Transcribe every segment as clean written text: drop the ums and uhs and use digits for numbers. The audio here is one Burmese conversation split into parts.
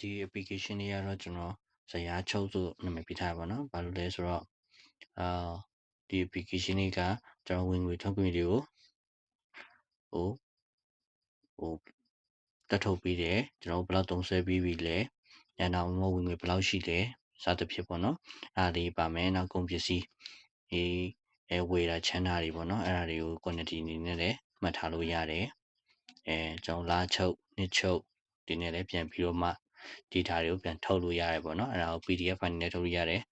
ဒီ application တွေကတော့ကျွန်တော်ဇယားချုပ်ဆိုနာမည်ပြထားပါတော့။ဘာလို့လဲဆိုတော့ဒီ application တွေကကျွန်တော်ဝင်ငွေထုတ်ငွေတွေကိုတက်ထုတ်ပေးတယ်ကျွန်တော်ဘယ်လောက်သုံးစွဲပြီးပြီလဲနောက်ဝင်ငွေဘယ်လောက်ရှိလဲစသဖြင့်ပေါ့နော်အဲ့ဒါလေးပါမယ်နောက်ကုန်ပစ္စည်းဝယ်တာချမ်းသာတွေပေါ့နော်အဲ့ဒါတွေကို quantity အနေနဲ့လည်းမှတ်ထားလို့ရတယ်ကျွန်တော်လားချုပ်နှစ်ချုပ်ဒီနဲ့လည်းပြန်ပြီးတော့မှ data တွေကိုပြန်ထုတ်လို့ရတယ်ပေါ့နော်အဲ့ဒါကို PDF file နဲ့ထုတ်လို့ရတယ်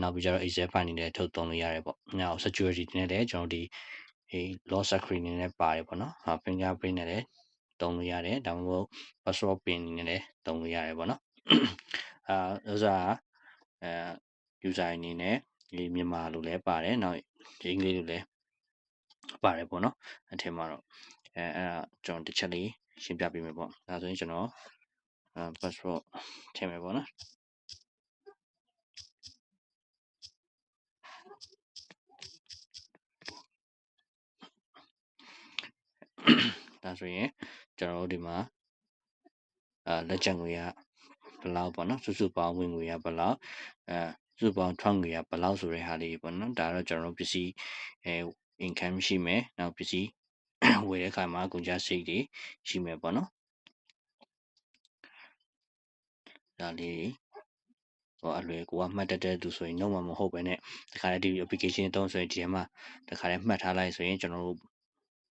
နောက်ပြီးကြတော့ Excel file နဲ့ထုတ်သုံးလို့ရတယ်ပေါ့နောက် security နဲ့လည်းကျွန်တော်ဒီloss screen နဲ့ပါတယ်ပေါ့နော် fingerprint နဲ့လည်းသုံးလို့ရတယ်ဒါမှမဟုတ် password pin နဲ့လည်းသုံးလို့ရတယ်ပေါ့နော်ဥစားuser အနေနဲ့ဒီမြန်မာလိုလည်းပါတယ်နောက်အင်္ဂလိပ်လိုလည်းပါတယ်ပေါ့နော်အထင်မှာတော့အဲ့ဒါကျွန်တော်တစ်ချက်လေးရှင်းပြပေးမယ်ပေါ့ဒါဆိုရင်ကျွန်တော်password ထည့်မယ်ပေါ့နော်ဒါဆိုရင်ကျွန်တော်တို့ဒီမှာလက်ကျန်ငွေကဘယ်လောက်ပေါ့နော်စုစုပေါင်းဝင်ငွေကဘယ်လောက်စုစုပေါင်းထွက်ငွေကဘယ်လောက်ဆိုတဲ့ဟာလေးပေါ့နော်ဒါတော့ကျွန်တော်တို့ပစ္စည်းincome ရှိမယ်နောက်ပစ္စည်းဝယ်တဲ့အခါမှာကုန်ကျစရိတ်တွေရှိမယ်ပေါ့နော်ဒါလေးအလွယ်ကိုကမှတ်တတ်တဲ့သူဆိုရင်တော့မဟုတ်ပဲနဲ့တခါတည်းဒီ application သုံးဆိုရင်ဒီထဲမှာတခါတည်းမှတ်ထားလိုက်ဆိုရင်ကျွန်တော်တို့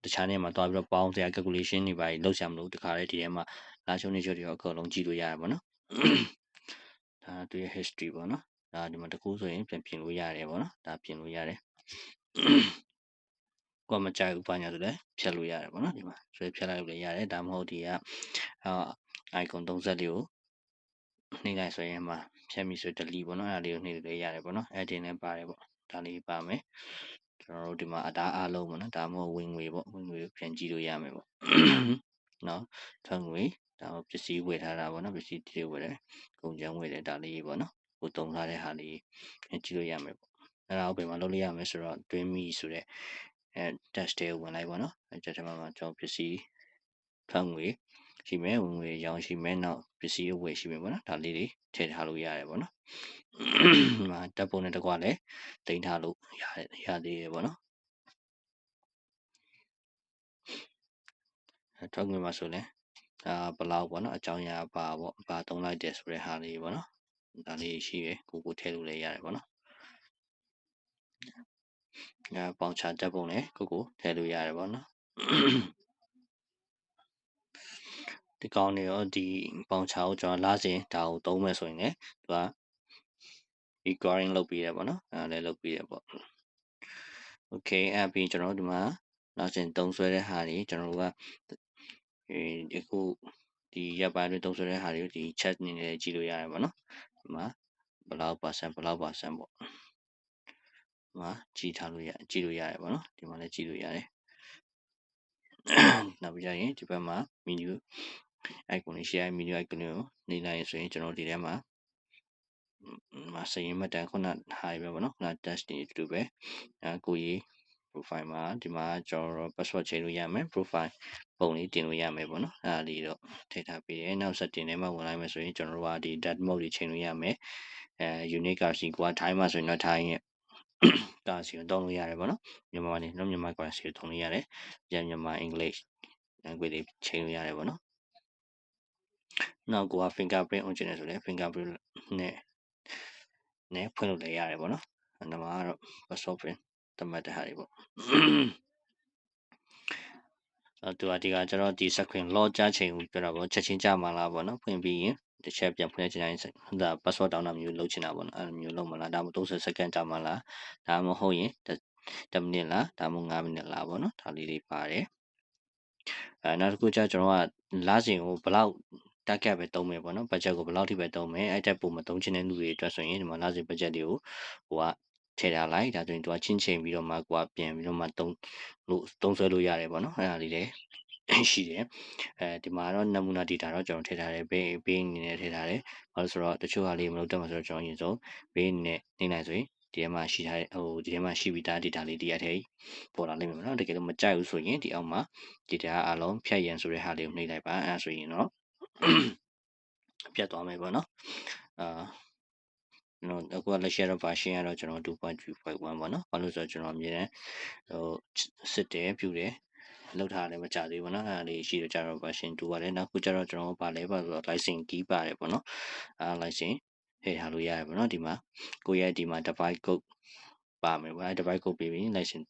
တခြားနေရာမှာတွားပြီးတော့ပေါင်းစရာ calculation တွေပါလုပ်ရမလို့တခါတည်းဒီထဲမှာလာရှုံးနေချုပ်တွေအကုန်လုံးကြည့်လို့ရတယ်ပေါ့နော်ဒါသူရဲ့ history ပေါ့နော်ဒါဒီမှာတခုဆိုရင်ပြန်ပြင်လို့ရတယ်ပေါ့နော်ဒါပြင်လို့ရတယ်ကိုမကြိုက်ဘူးဘာညာဆိုလဲဖြတ်လို့ရတယ်ပေါ့နော်ဒီမှာဆွဲဖြတ်လိုက်လို့လည်းရတယ်ဒါမှမဟုတ်ဒီကicon 30လေးကိုနှိပ်လိုက်ဆိုရင်မှာဖြတ်မိဆို delete ပေါ့နော်အဲ့ဒါလေးကိုနှိပ်လို့လည်းရတယ်ပေါ့နော် edit နဲ့ပါတယ်ပေါ့ဒါလေးပါမယ်ကျွန်တော်တို့ဒီမှာအတားအားလုံးပေါ့နော်ဒါမှမဟုတ်ဝင်ငွေပေါ့ဝင်ငွေကိုပြန်ကြည့်လို့ရမယ်ပေါ့နော်ထွက်ငွေဒါမှပစ္စည်းဝယ်ထားတာပေါ့နော်ပစ္စည်းတွေဝယ်တယ်ကုန်ကျန်းဝယ်တယ်ဒါလေးပေါ့နော်ကိုတုံထားတဲ့ဟာလေးကြည့်လို့ရမယ်ပေါ့အဲ့ဒါကိုပြန်မလုပ်လို့ရမယ်ဆိုတော့တွင်းမိဆိုတဲ့test တွေကိုဝင်လိုက်ပေါ့နော်အဲ့ကျတဲ့မှာကျွန်တော်ပစ္စည်းထွက်ငွေရှိမယ်ဝင်ငွေရောင်းရှိမယ်နောက်ပစ္စည်းဝယ်ရှိမယ်ပေါ့နော်ဒါလေးတွေထည့်ထားလို့ရတယ်ပေါ့နော်ဒီမှာတပ်ပုံနဲ့တကွာလည်းတင်ထားလို့ရသေးတယ်ပေါ့နော်ထွက်ငွေမှာဆိုလဲဘလောက်ပေါ့နော်အကြောင်းအရာပါပေါ့ဘာသုံးလိုက်တယ်ဆိုတဲ့ဟာလေးပေါ့နော်ဒါလေးရှိရယ်ကိုထည့်လို့လည်းရတယ်ပေါ့နော်ပေါင်ချတက်ပုံနဲ့ကိုထည့်လို့ရတယ်ပေါ့နော်ဒီကောင်းနေရောဒီပေါင်ချကိုကျွန်တော်လာစဉ်ဒါကိုသုံးမယ်ဆိုရင်လည်းသူက recording လုပ်ပြီးတယ်ပေါ့နော်အဲ့ဒါလည်းလုပ်ပြီးတယ်ပေါ့ okay အဲ့ပြီးကျွန်တော်ဒီမှာလာစဉ်သုံးဆွဲတဲ့ဟာတွေကျွန်တော်တို့ကအခုဒီရပ်ပိုင်းတွေသုံးဆွဲတဲ့ဟာတွေကိုဒီ chat အနေနဲ့ကြည့်လို့ရတယ်ပေါ့နော်ဒီမှာဘယ်လောက် percent ပေါ့ဒီမှာကြည့်လို့ရတယ်ပေါ့နော်ဒီမှာလည်းကြည့်လို့ရတယ်နောက်ပြီးကြရင်ဒီဘက်မှာ menu icon လေး share menu icon ကိုနေလိုက်ရင်ဆိုရင်ကျွန်တော်ဒီထဲမှာစရင်မှတ်တမ်းခုနဟာပဲပေါ့နော်ခုန test တွေအတူတူပဲကိုကြီး profile မှာဒီမှာကျွန်တော် password ချိန်လို့ရမယ် profile ပုံလေးတင်လို့ရမယ်ပေါ့နော်အဲ့ဒါလေးတော့ထည့်ထားပေးတယ်နောက် setting ထဲမှာဝင်လိုက်မယ်ဆိုရင်ကျွန်တော်တို့ကဒီ date mode တွေချိန်လို့ရမယ်unique currency ကိုထိုင်းမှာဆိုရင်တော့ထိုင်းရဲ့currency ကိုသုံးလို့ရတယ်ပေါ့နော်မြန်မာမှာနေတော့မြန်မာ currency ကိုသုံးလို့ရတယ်ပြန်မြန်မာ English language တွေချိန်လို့ရတယ်ပေါ့နော်နောက်ကိုက fingerprint on ကျင်နေဆိုလဲ fingerprint နဲ့ဖွင့်လို့လည်းရတယ်ပေါ့နော်အဲ့ဒါမှာတော့ password print သတ်မှတ်တဲ့ဟာတွေပေါ့သူကဒီကကျွန်တော်ဒီ screen lock ကြချိန်ကိုပြောတာပေါ့ချက်ချင်းကြမှာလားပေါ့နော်ဖွင့်ပြီးရင်တစ်ချက်ပြန်ဖွင့်ချင်တိုင်းဒါ password တောင်းတာမျိုးလုပ်ချင်တာပေါ့နော်အဲ့လိုမျိုးလုပ်မလားဒါမှမဟုတ်30 second ကြာမလားဒါမှမဟုတ်ရင်10 မိနစ်လားဒါမှမဟုတ်5 မိနစ်လားပေါ့နော်ဒါလေးတွေပါတယ်နောက်တစ်ခုကျကျွန်တော်ကလစဉ်ကိုဘယ်လောက် target ပဲသုံးမယ်ပေါ့နော် budget ကိုဘယ်လောက်ထိပဲသုံးမယ်အဲ့တက်ပုံမသုံးချင်တဲ့လူတွေအတွက်ဆိုရင်ဒီမှာလစဉ် budget တွေကိုဟိုကထည့်ထားလိုက်ဒါဆိုရင်သူကချင်းချိန်ပြီးတော့မှကိုကပြန်ပြီးတော့မှသုံးဆွဲလို့ရတယ်ပေါ့နော်အဲ့ဒါလေးတွေရှိတယ်ဒီမှာတော့နမူနာ data တော့ကျွန်တော်ထည့်ထားတယ်ဘေးအနေနဲ့ထည့်ထားတယ်ဘာလို့ဆိုတော့တချို့ဟာလေးမလုပ်တတ်မှာဆိုတော့ကျွန်တော်အရင်ဆုံးဘေးအနေနဲ့နေနိုင်ဆိုရင်ဒီထဲမှာရှိထားတဲ့ဒီထဲမှာရှိပြီးသား data လေးဒီအထက်ပေါ်လာလိမ့်မယ်နော်တကယ်လို့မကြိုက်ဘူးဆိုရင်ဒီအောက်မှာ data အလုံးဖြတ်ရန်ဆိုတဲ့ဟာလေးကိုနှိပ်လိုက်ပါအဲ့ဒါဆိုရင်တော့ ပြတ်သွားမယ်ပေါ့နော်အခုကလက်ရှိတော့ version ကတော့ကျွန်တော် 2.3.1 ပေါ့နော်ဘာလို့ဆိုတော့ကျွန်တော်အမြဲတမ်းစစ်တယ်ပြုတယ်လောက်ထားတယ်မကြသေးဘူးပေါ့နော်အဲ့ဒါလေးရှိတော့ကြတော့ version 2ပါတယ်နောက်ခုကျတော့ကျွန်တော်ပါလဲပါဆိုတော့ license key ပါတယ်ပေါ့နော်license ထည့်ထားလို့ရတယ်ပေါ့နော်ဒီမှာကိုရဲ့ဒီမှာ device code ပါမယ်ပေါ့အဲ့ device code ပေးပြီး license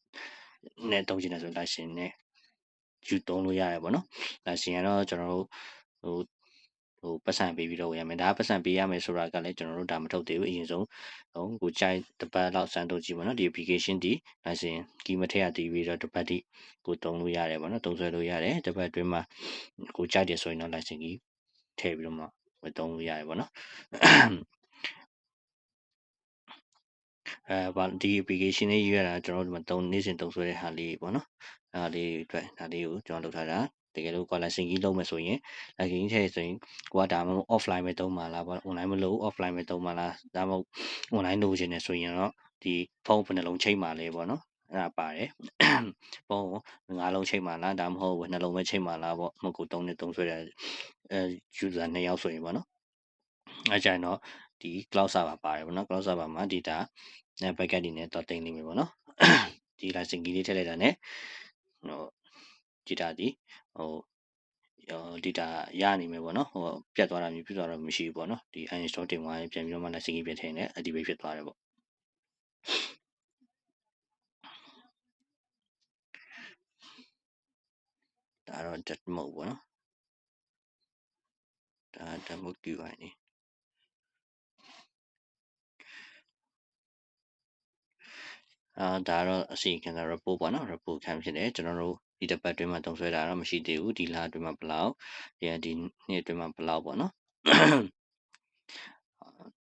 နဲ့တုံးချင်တယ်ဆို license နဲ့ယူသုံးလို့ရတယ်ပေါ့နော် license ကတော့ကျွန်တော်တို့ပတ်စံပေးပြီးတော့ဝယ်ရမယ်ဒါကပတ်စံပေးရမယ်ဆိုတာကလည်းကျွန်တော်တို့ဒါမထုတ်သေးဘူးအရင်ဆုံးကိုကြိုက်တစ်ပတ်လောက်စမ်းထုတ်ကြည့်ပါနော်ဒီ application ဒီ license key မထည့်ရသေးပြီးတော့တစ်ပတ်တိကိုသုံးလို့ရတယ်ပေါ့နော်သုံးဆွဲလို့ရတယ်တစ်ပတ်အတွင်းမှာကိုကြိုက်တယ်ဆိုရင်တော့ license key ထည့်ပြီးတော့မှသုံးလို့ရတယ်ပေါ့နော်ဒီ application လေးရွေးရတာကျွန်တော်တို့နေ့စဉ်သုံးဆွဲတဲ့ဟာလေးပေါ့နော်အဲ့ဒါလေးအတွက်ဒါလေးကိုကျွန်တော်လုပ်ထားတာတကယ်လို့ကို license key လုံးမယ်ဆိုရင် license key ထည့်ဆိုရင်ကိုကဒါမှမဟုတ် offline ပဲသုံးမှာလားပေါ့ online မလို့ offline ပဲသုံးမှာလားဒါမှမဟုတ် online လိုချင်တယ်ဆိုရင်တော့ဒီဖုန်းဘယ်နှလုံးချိန်မှာလဲပေါ့နော်အဲ့ဒါပါတယ်ဖုန်းကို5လုံးချိန်မှာလားဒါမှမဟုတ်နှလုံးပဲချိန်မှာလားပေါ့မဟုတ်ကိုသုံးဆွဲတဲ့user 2ယောက်ဆိုရင်ပေါ့နော်အဲ့ကြရင်တော့ဒီ cloud server ပါတယ်ပေါ့နော် cloud server မှာ data backup တွေနဲ့တော့တင်နေမယ်ပေါ့နော်ဒီ license key လေးထည့်လိုက်တာ ਨੇ data ဒီdata ရနိုင်မယ်ပေါ့နော်ပြတ်သွားတာမျိုးဖြစ်သွားတော့မရှိဘူးပေါ့နော်ဒီ uninstall တင်သွားရင်ပြန်ပြီးတော့မှ license key ပြန်ထည့်နေ activate ဖြစ်သွားတယ်ပေါ့ဒါတော့ demo ပေါ့နော်ဒါ demo UI နေဒါတော့အစီအခံစာ report ပေါ့နော် report ခံဖြစ်တယ်ကျွန်တော်တို့ဒီတစ်ပတ်အတွင်းမှာသုံးစွဲတာတော့မရှိသေးဘူးဒီလအတွင်းမှာဘယ်လောက်ဒီနှစ်အတွင်းမှာဘယ်လောက်ပေါ့နော်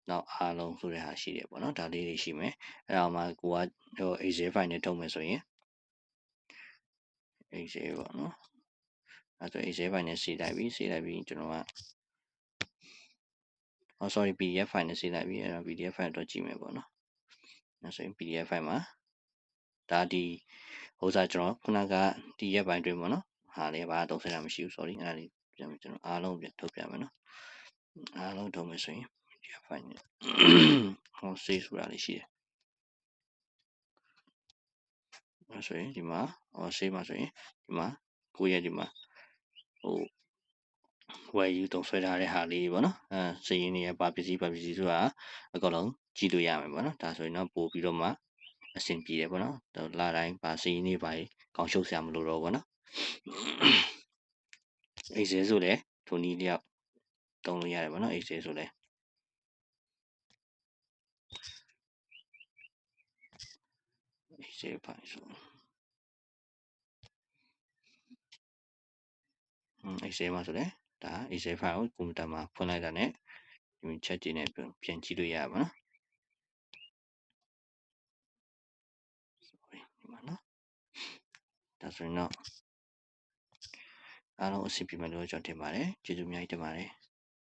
နောက်အားလုံးဆိုတဲ့ဟာရှိတယ်ပေါ့နော်ဒါလေးတွေရှိမယ်အဲ့တော့မှကိုကExcel file နဲ့ထုတ်မယ်ဆိုရင် Excel ပေါ့နော်အဲ့တော့ Excel file နဲ့စေးလိုက်ပြီးကျွန်တော်ကsorry PDF file နဲ့စေးလိုက်ပြီးအဲ့တော့ PDF file တော့ကြည့်မယ်ပေါ့နော်အဲ့ဆိုရင် PDF file မှာဒါဒီကျွန်တော်ခုနကဒီရက်ပိုင်းတွင်ပေါ့နော်ဟာလေဘာသုံးဆတာမရှိဘူး sorry အဲ့ဒါလေးပြန်ပြီးကျွန်တော်အားလုံးပြန်ထုတ်ပြမယ်နော်အားလုံးထုတ်မယ်ဆိုရင် PDF file နဲ့save ဆိုတာလေးရှိတယ်အဲ့ဆိုရင်ဒီမှာsave မှာဆိုရင်ဒီမှာကိုယ့်ရဲ့ဒီမှာဝယ်ယူသုံးဆွဲထားတဲ့ဟာလေးပေါ့နော်စရင်းတွေပါပစ္စည်းဆိုတာအကုန်လုံးကြည့်လို့ရမယ်ပေါ့နော်ဒါဆိုရင်တော့ပို့ပြီးတော့မှအဆင်ပြေတယ်ပေါ့နော်လာတိုင်းပါစရင်းတွေပါကောင်းရှုပ်စရာမလိုတော့ဘူးပေါ့နော်Excel ဆိုလဲထိုနည်းလျောက်သုံးလို့ရတယ်ပေါ့နော် Excel ဆိုလဲExcel file ဆိုExcel မှာဆိုလဲဒါ Excel file ကိုကွန်ပျူတာမှာဖွင့်လိုက်တာ ਨੇ ဒီ chat တွေနဲ့ပြန်ကြည့်လို့ရပါနော်ဒီမှာနော်ဒါဆိုရင်တော့အားလုံးအဆင်ပြေမယ်လို့ကျွန်တော်ထင်ပါတယ်ကျေးဇူးအများကြီးတင်ပါတယ်